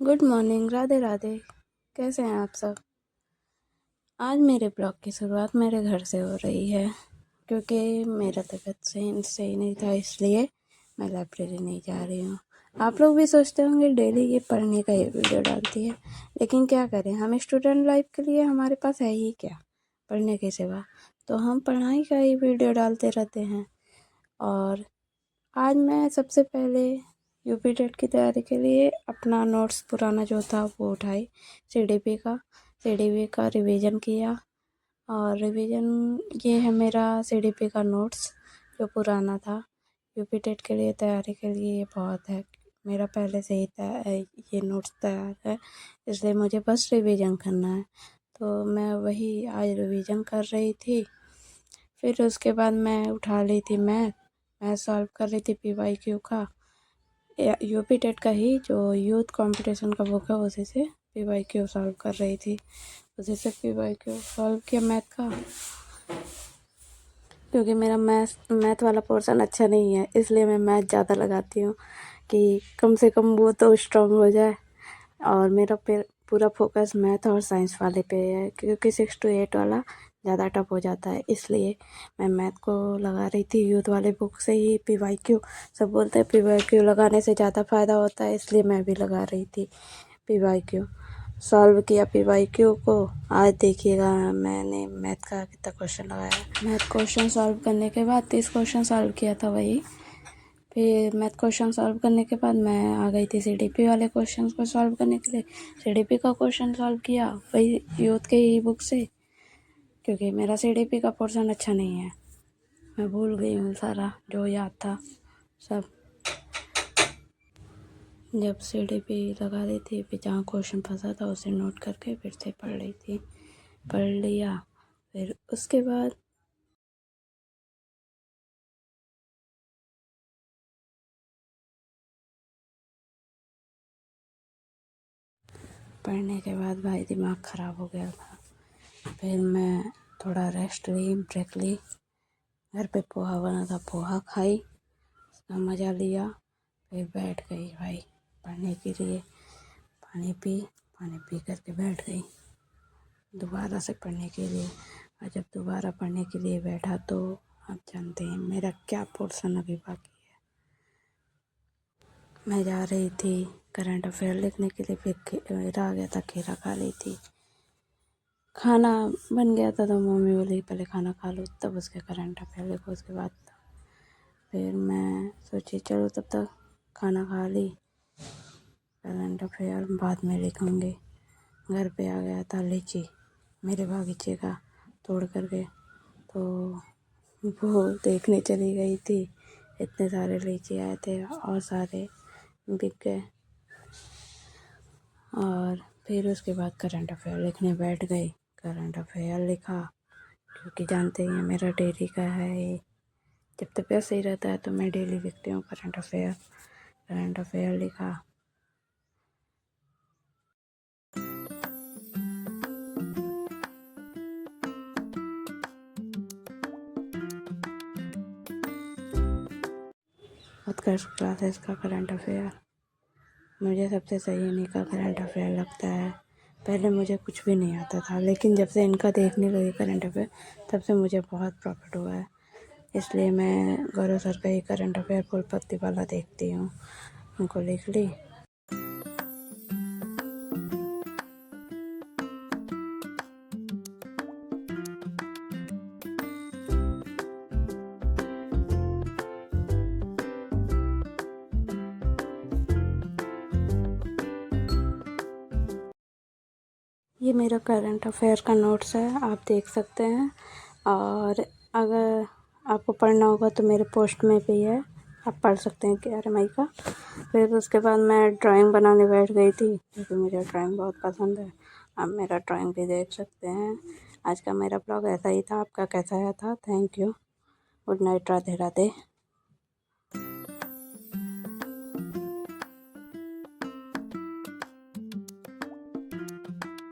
Good morning, Radhe Radhe. कैसे हैं आप सब? आज मेरे ब्लॉग की शुरुआत मेरे घर से हो रही है क्योंकि मेरा तबीयत सही नहीं था, इसलिए मैं लाइब्रेरी नहीं जा रही हूँ। आप लोग भी सोचते होंगे डेली ये पढ़ने का ये वीडियो डालती है, लेकिन क्या करें, हम स्टूडेंट लाइफ के लिए हमारे पास है ही क्या पढ़ने के सिवा, तो हम पढ़ाई का ही वीडियो डालते रहते हैं। और आज मैं सबसे पहले यूपी टेट की तैयारी के लिए अपना नोट्स पुराना जो था वो उठाई, सीडीपी का रिवीजन किया। और रिवीजन ये है मेरा सीडीपी का नोट्स जो पुराना था। यूपी टेट के लिए तैयारी के लिए ये बहुत है, मेरा पहले से ही ये नोट्स तैयार है, इसलिए मुझे बस रिवीजन करना है। तो मैं वही आज रिवीजन कर रही थी। फिर उसके बाद मैं उठा ली थी मैं सॉल्व कर रही थी पीवाईक्यू का, यूपी टेट का ही जो यूथ कंपटीशन का बुक है उसी से पीवाईक्यू सॉल्व कर रही थी। उसी से पीवाईक्यू सॉल्व किया मैथ का, क्योंकि मेरा मैथ वाला पोर्शन अच्छा नहीं है, इसलिए मैं मैथ ज़्यादा लगाती हूँ कि कम से कम वो तो स्ट्रॉन्ग हो जाए। और मेरा पूरा फोकस मैथ और साइंस वाले पे है, क्योंकि 6 to 8 वाला ज़्यादा टफ हो जाता है, इसलिए मैं मैथ को लगा रही थी यूथ वाले बुक से ही पीवाईक्यू। सब बोलते हैं पीवाईक्यू लगाने से ज़्यादा फ़ायदा होता है, इसलिए मैं भी लगा रही थी पीवाईक्यू। सॉल्व किया पीवाईक्यू को। आज देखिएगा मैंने मैथ का कितना क्वेश्चन लगाया। मैथ क्वेश्चन सॉल्व करने के बाद 30 क्वेश्चन सॉल्व किया था वही। फिर मैथ क्वेश्चन सॉल्व करने के बाद मैं आ गई थी सीडीपी वाले क्वेश्चन को सॉल्व करने के लिए। सीडीपी का क्वेश्चन सॉल्व किया वही यूथ के ही बुक से, क्योंकि मेरा सीडीपी का पोर्शन अच्छा नहीं है, मैं भूल गई हूँ सारा जो याद था सब। जब सीडीपी लगा रही थी फिर जहाँ क्वेश्चन फंसा था उसे नोट करके फिर से पढ़ रही थी, पढ़ लिया। फिर उसके बाद पढ़ने के बाद भाई दिमाग ख़राब हो गया था। फिर मैं थोड़ा रेस्ट ली, ब्रेक ली। घर पे पोहा बना था, पोहा खाई, उसका मज़ा लिया। फिर बैठ गई भाई पढ़ने के लिए। पानी पी करके बैठ गई दोबारा से पढ़ने के लिए। और जब दोबारा पढ़ने के लिए बैठा तो आप जानते हैं मेरा क्या पोर्शन अभी बाकी है। मैं जा रही थी करंट अफेयर लिखने के लिए, फिर खीरा आ गया था, खीरा खा ली थी। खाना बन गया था तो मम्मी बोली पहले खाना खा लो तब उसके करंट अफेयर लिखो उसके बाद। फिर मैं सोची चलो तब तक खाना खा ली, करंट अफेयर बाद में लिखूँगी। घर पे आ गया था लीची मेरे बागीचे का तोड़ करके, तो वो देखने चली गई थी। इतने सारे लीची आए थे और सारे बिक गए। और फिर उसके बाद करंट अफेयर लिखने बैठ गई, करंट अफेयर लिखा, क्योंकि जानते ही हैं मेरा डेली का है ये। जब तबीयत सही रहता है तो मैं डेली लिखती हूँ करंट अफेयर लिखा। उत्कर्ष क्लासेस का करंट अफेयर मुझे सबसे सही इन्हीं का करंट अफेयर लगता है। पहले मुझे कुछ भी नहीं आता था, लेकिन जब से इनका देखने लगी करंट अफेयर तब से मुझे बहुत प्रॉफिट हुआ है, इसलिए मैं गौरव सर का ही करंट अफेयर फुलपत्ती वाला देखती हूँ, उनको लिख ली। ये मेरा करंट अफेयर का नोट्स है, आप देख सकते हैं। और अगर आपको पढ़ना होगा तो मेरे पोस्ट में भी है, आप पढ़ सकते हैं 11 मई का। फिर उसके बाद मैं ड्राइंग बनाने बैठ गई थी, क्योंकि मुझे ड्राइंग बहुत पसंद है। आप मेरा ड्राइंग भी देख सकते हैं। आज का मेरा ब्लॉग ऐसा ही था, आपका कैसा आया था? Thank you, good night, Radhe Radhe.